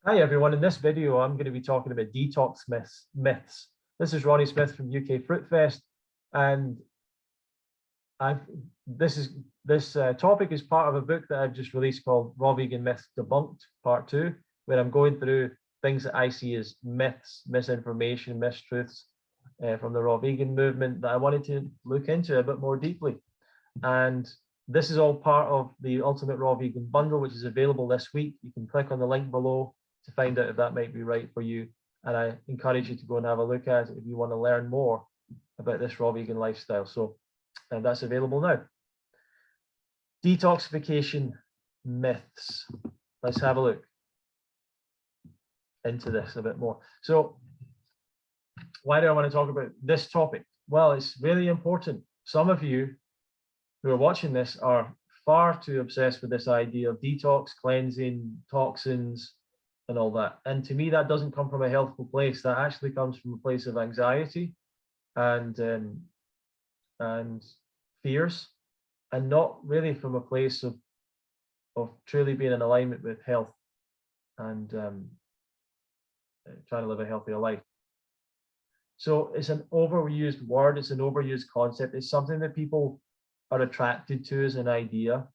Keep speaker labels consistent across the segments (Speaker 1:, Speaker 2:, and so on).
Speaker 1: Hi everyone, in this video I'm going to be talking about detox myths. This is Ronnie Smith from UK Fruit Fest, and this topic is part of a book that I've just released called Vegan Myths Debunked Part 2, where I'm going through things that I see as myths, misinformation, mistruths from the raw vegan movement that I wanted to look into a bit more deeply. And this is all part of the Ultimate Raw Vegan Bundle, which is available this week. You can click on the link below to find out if that might be right for you. And I encourage you to go and have a look at it if you want to learn more about this raw vegan lifestyle. So that's available now. Detoxification myths. Let's have a look into this a bit more. So why do I want to talk about this topic? Well, it's really important. Some of you who are watching this are far too obsessed with this idea of detox, cleansing, toxins, and all that. And to me, that doesn't come from a healthful place. That actually comes from a place of anxiety and fears, and not really from a place of truly being in alignment with health and trying to live a healthier life. So it's an overused word. It's an overused concept. It's something that people are attracted to as an idea.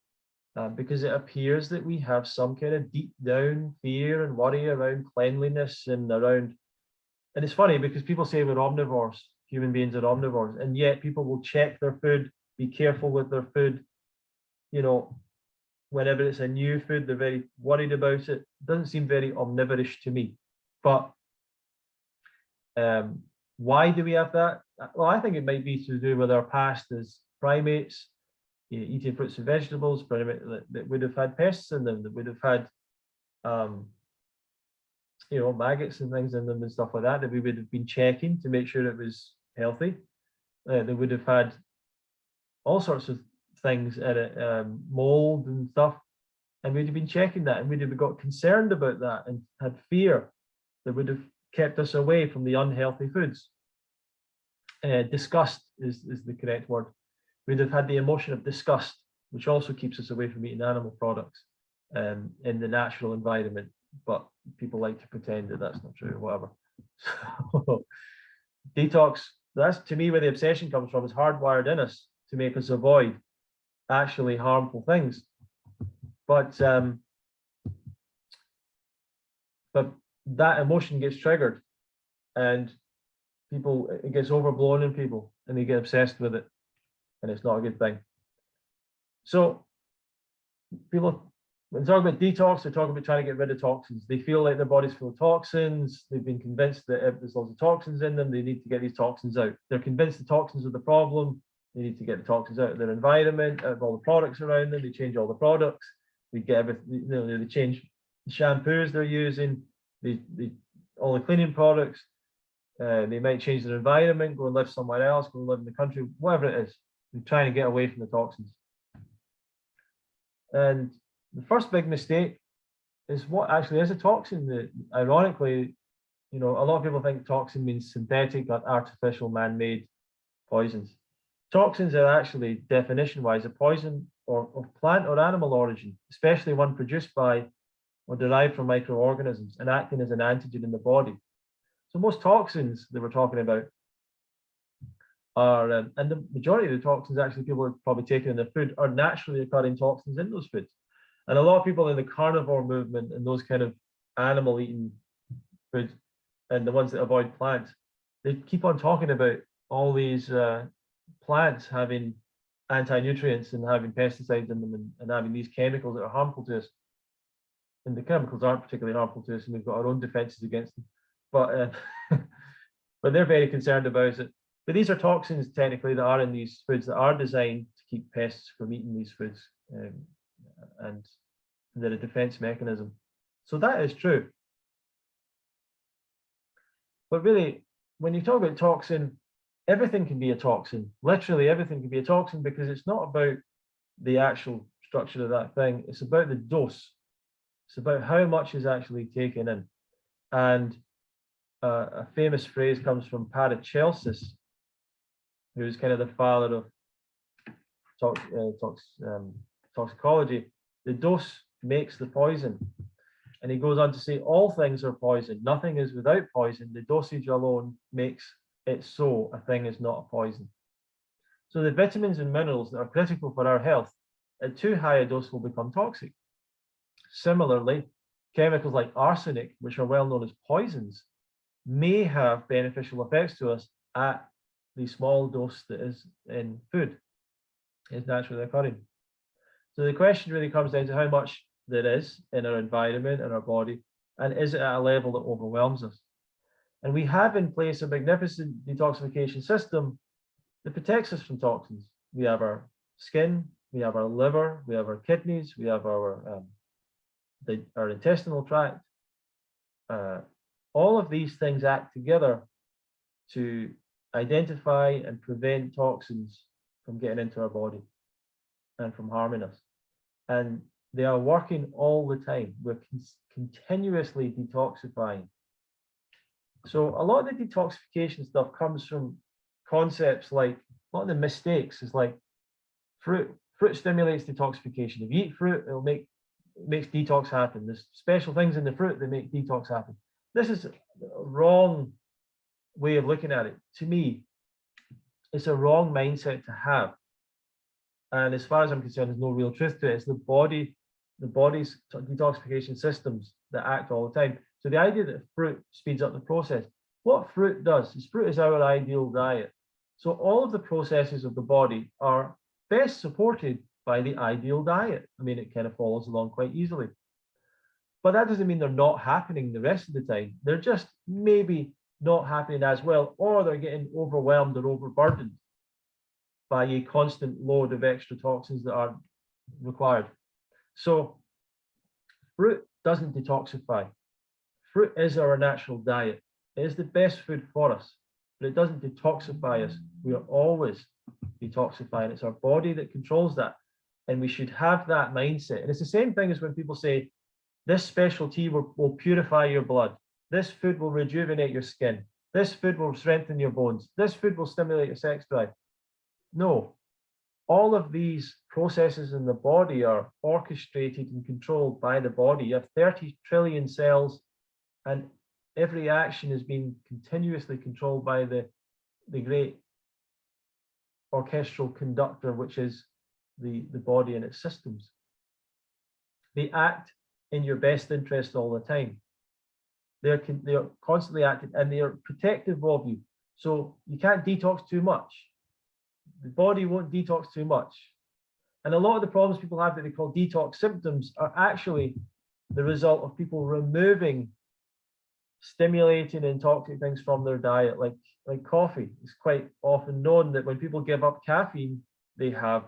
Speaker 1: Because it appears that we have some kind of deep down fear and worry around cleanliness and it's funny because people say we're omnivores, human beings are omnivores, and yet people will check their food, be careful with their food. You know, whenever it's a new food, they're very worried about it. It doesn't seem very omnivorish to me. But why do we have that? Well, I think it might be to do with our past as primates, eating fruits and vegetables that would have had pests in them, that would have had maggots and things in them and stuff like that, that we would have been checking to make sure it was healthy. They would have had all sorts of things in it, mold and stuff, and we'd have been checking that, and we'd have got concerned about that and had fear that would have kept us away from the unhealthy foods. Disgust is the correct word. We'd have had the emotion of disgust, which also keeps us away from eating animal products in the natural environment. But people like to pretend that that's not true or whatever. So, detox, that's to me where the obsession comes from, is hardwired in us to make us avoid actually harmful things. But that emotion gets triggered and it gets overblown in people and they get obsessed with it. And it's not a good thing. So people, when they talk about detox, they're talking about trying to get rid of toxins. They feel like their body's full of toxins. They've been convinced that if there's lots of toxins in them, they need to get these toxins out. They're convinced the toxins are the problem. They need to get the toxins out of their environment, out of all the products around them. They change all the products. They get everything, they change the shampoos they're using, all the cleaning products. They might change their environment, go and live somewhere else, go and live in the country, whatever it is. They're trying to get away from the toxins. And the first big mistake is what actually is a toxin. That ironically, a lot of people think toxin means synthetic or artificial man-made poisons. Toxins are actually, definition-wise, a poison of plant or animal origin, especially one produced by or derived from microorganisms and acting as an antigen in the body. So most toxins that we're talking about are, and the majority of the toxins actually people are probably taking in their food, are naturally occurring toxins in those foods. And a lot of people in the carnivore movement and those kind of animal eating foods and the ones that avoid plants, they keep on talking about all these plants having anti-nutrients and having pesticides in them and having these chemicals that are harmful to us. And the chemicals aren't particularly harmful to us, and we've got our own defenses against them. But but they're very concerned about it. But these are toxins technically that are in these foods that are designed to keep pests from eating these foods, and they're a defense mechanism. So that is true. But really, when you talk about toxin, everything can be a toxin. Literally everything can be a toxin, because it's not about the actual structure of that thing. It's about the dose. It's about how much is actually taken in. And a famous phrase comes from Paracelsus, who's kind of the father of toxicology. The dose makes the poison. And he goes on to say, all things are poison. Nothing is without poison. The dosage alone makes it so. A thing is not a poison. So the vitamins and minerals that are critical for our health at too high a dose will become toxic. Similarly, chemicals like arsenic, which are well known as poisons, may have beneficial effects to us at the small dose that is in food, is naturally occurring. So the question really comes down to how much there is in our environment and our body, and is it at a level that overwhelms us? And we have in place a magnificent detoxification system that protects us from toxins. We have our skin, we have our liver, we have our kidneys, we have our intestinal tract. All of these things act together to identify and prevent toxins from getting into our body and from harming us. And they are working all the time. We're continuously detoxifying. So a lot of the detoxification stuff comes from concepts like, a lot of the mistakes is like fruit. Fruit stimulates detoxification. If you eat fruit, it makes detox happen. There's special things in the fruit that make detox happen. This is a wrong way of looking at it. To me, it's a wrong mindset to have. And as far as I'm concerned, there's no real truth to it. It's the body's detoxification systems that act all the time. So the idea that fruit speeds up the process, what fruit does is fruit is our ideal diet. So all of the processes of the body are best supported by the ideal diet. I mean, it kind of follows along quite easily. But that doesn't mean they're not happening the rest of the time. They're just maybe not happening as well, or they're getting overwhelmed or overburdened by a constant load of extra toxins that are required. So fruit doesn't detoxify. Fruit is our natural diet. It is the best food for us, but it doesn't detoxify us. We are always detoxifying. It's our body that controls that. And we should have that mindset. And it's the same thing as when people say, this special tea will purify your blood. This food will rejuvenate your skin. This food will strengthen your bones. This food will stimulate your sex drive. No, all of these processes in the body are orchestrated and controlled by the body. You have 30 trillion cells, and every action is being continuously controlled by the great orchestral conductor, which is the body and its systems. They act in your best interest all the time. They're constantly acting, and they are protective of you. So you can't detox too much. The body won't detox too much. And a lot of the problems people have that they call detox symptoms are actually the result of people removing stimulating and toxic things from their diet, like coffee. It's quite often known that when people give up caffeine, they have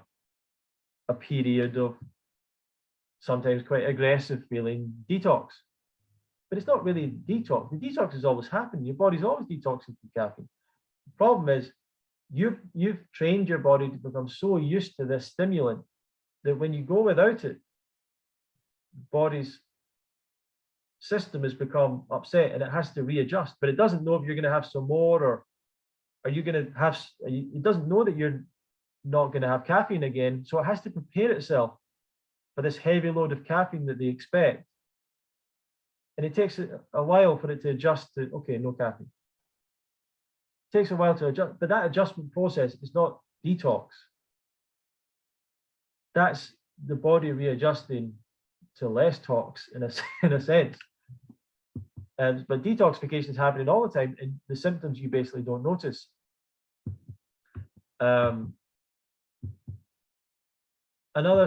Speaker 1: a period of sometimes quite aggressive feeling detox. But it's not really detox. The detox has always happened. Your body's always detoxing from caffeine. The problem is you've trained your body to become so used to this stimulant that when you go without it, the body's system has become upset and it has to readjust, but it doesn't know if you're going to have some more, or are you going to have, it doesn't know that you're not going to have caffeine again. So it has to prepare itself for this heavy load of caffeine that they expect. And it takes a while for it to adjust to, okay, no caffeine. It takes a while to adjust, but that adjustment process is not detox. That's the body readjusting to less tox in a sense. But detoxification is happening all the time, and the symptoms you basically don't notice. Another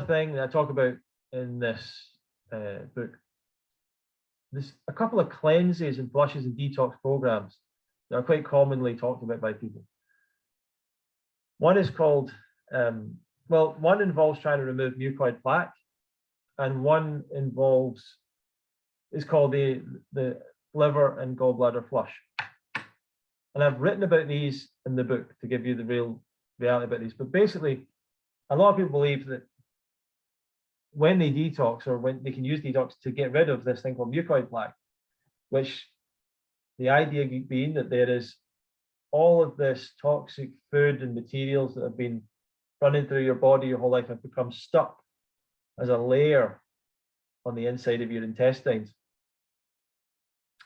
Speaker 1: thing that I talk about in this book, there's a couple of cleanses and flushes and detox programs that are quite commonly talked about by people. One is called, well, one involves trying to remove mucoid plaque, and one is called the liver and gallbladder flush. And I've written about these in the book to give you the real reality about these. But basically, a lot of people believe that when they detox, or when they can use detox to get rid of this thing called mucoid plaque, which the idea being that there is all of this toxic food and materials that have been running through your body your whole life have become stuck as a layer on the inside of your intestines.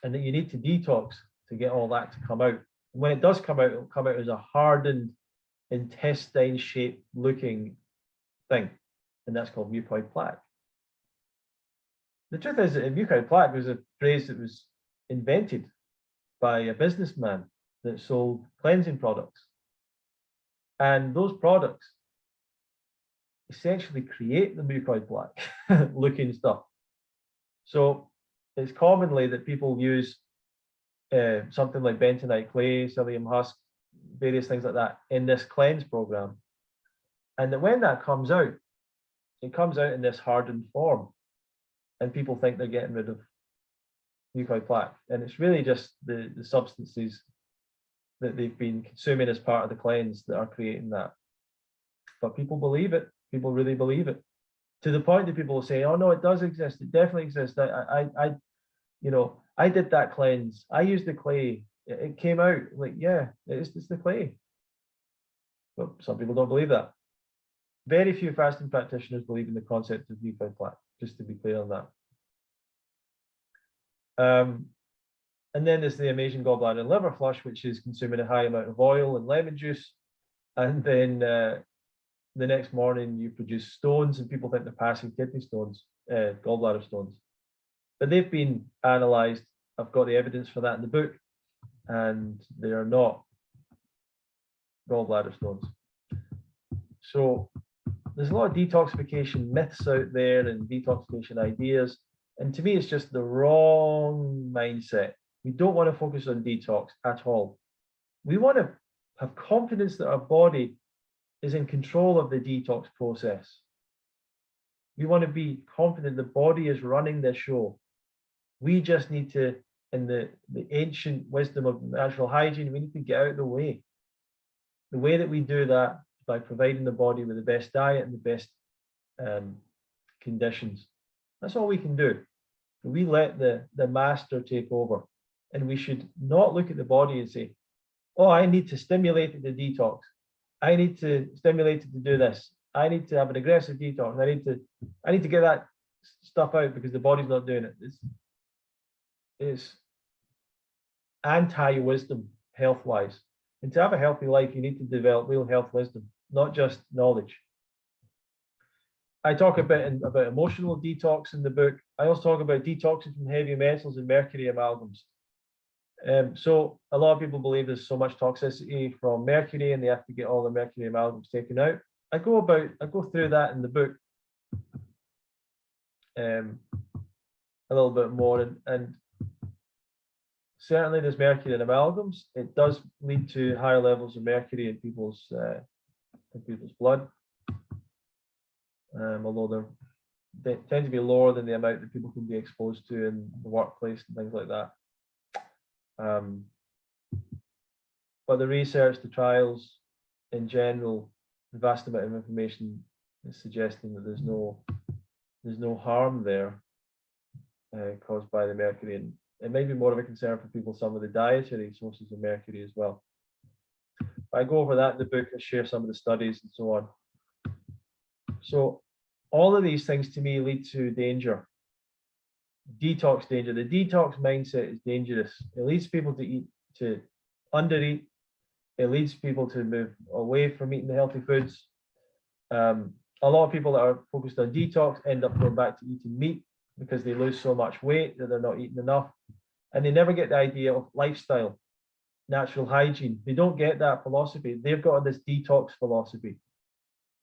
Speaker 1: and that you need to detox to get all that to come out. And when it does come out, it'll come out as a hardened, intestine-shaped looking thing, and that's called mucoid plaque. The truth is that mucoid plaque was a phrase that was invented by a businessman that sold cleansing products. And those products essentially create the mucoid plaque looking stuff. So it's commonly that people use something like bentonite clay, psyllium husk, various things like that in this cleanse program. And that when that comes out, it comes out in this hardened form. And people think they're getting rid of mucoid plaque. And it's really just the substances that they've been consuming as part of the cleanse that are creating that. But people believe it. People really believe it. To the point that people will say, oh no, it does exist. It definitely exists. I did that cleanse. I used the clay. It came out. Like, yeah, it's the clay. But some people don't believe that. Very few fasting practitioners believe in the concept of mucoid plaque, just to be clear on that. And then there's the amazing gallbladder and liver flush, which is consuming a high amount of oil and lemon juice. And then the next morning you produce stones, and people think they're passing kidney stones, gallbladder stones. But they've been analyzed. I've got the evidence for that in the book, and they are not gallbladder stones. So there's a lot of detoxification myths out there and detoxification ideas. And to me, it's just the wrong mindset. We don't want to focus on detox at all. We want to have confidence that our body is in control of the detox process. We want to be confident the body is running the show. We just need to, in the ancient wisdom of natural hygiene, we need to get out of the way. The way that we do that is by providing the body with the best diet and the best conditions. That's all we can do. We let the master take over. And we should not look at the body and say, oh, I need to stimulate it to detox. I need to stimulate it to do this. I need to have an aggressive detox. I need to get that stuff out because the body's not doing it. It's anti-wisdom health-wise. And to have a healthy life, you need to develop real health wisdom, not just knowledge. I talk a bit about emotional detox in the book. I also talk about detoxing from heavy metals and mercury amalgams. So a lot of people believe there's so much toxicity from mercury and they have to get all the mercury amalgams taken out. I go through that in the book a little bit more, and certainly there's mercury in amalgams. It does lead to higher levels of mercury in people's blood, although they tend to be lower than the amount that people can be exposed to in the workplace and things like that. But the research, the trials in general, the vast amount of information is suggesting that there's no harm there caused by the mercury, and it may be more of a concern for people, some of the dietary sources of mercury as well. I go over that in the book. I share some of the studies and so on. So all of these things to me lead to danger. Detox danger. The detox mindset is dangerous. It leads people to undereat. It leads people to move away from eating the healthy foods. A lot of people that are focused on detox end up going back to eating meat because they lose so much weight that they're not eating enough. And they never get the idea of lifestyle, natural hygiene. They don't get that philosophy. They've got this detox philosophy.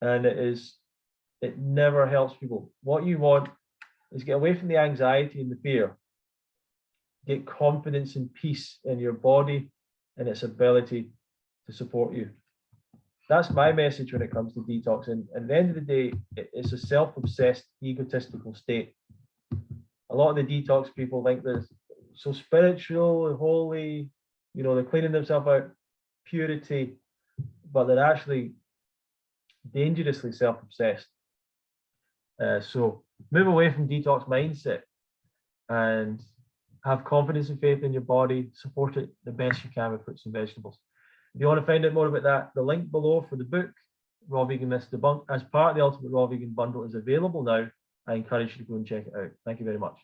Speaker 1: And it never helps people. What you want is get away from the anxiety and the fear. Get confidence and peace in your body and its ability to support you. That's my message when it comes to detox. And at the end of the day, it's a self-obsessed, egotistical state. A lot of the detox people think they're so spiritual and holy, they're cleaning themselves out, purity, but they're actually dangerously self-obsessed. So move away from detox mindset and have confidence and faith in your body. Support it the best you can with fruits and vegetables. If you want to find out more about that, the link below for the book, Raw Vegan Myths Debunked, as part of the Ultimate Raw Vegan Bundle, is available now. I encourage you to go and check it out. Thank you very much.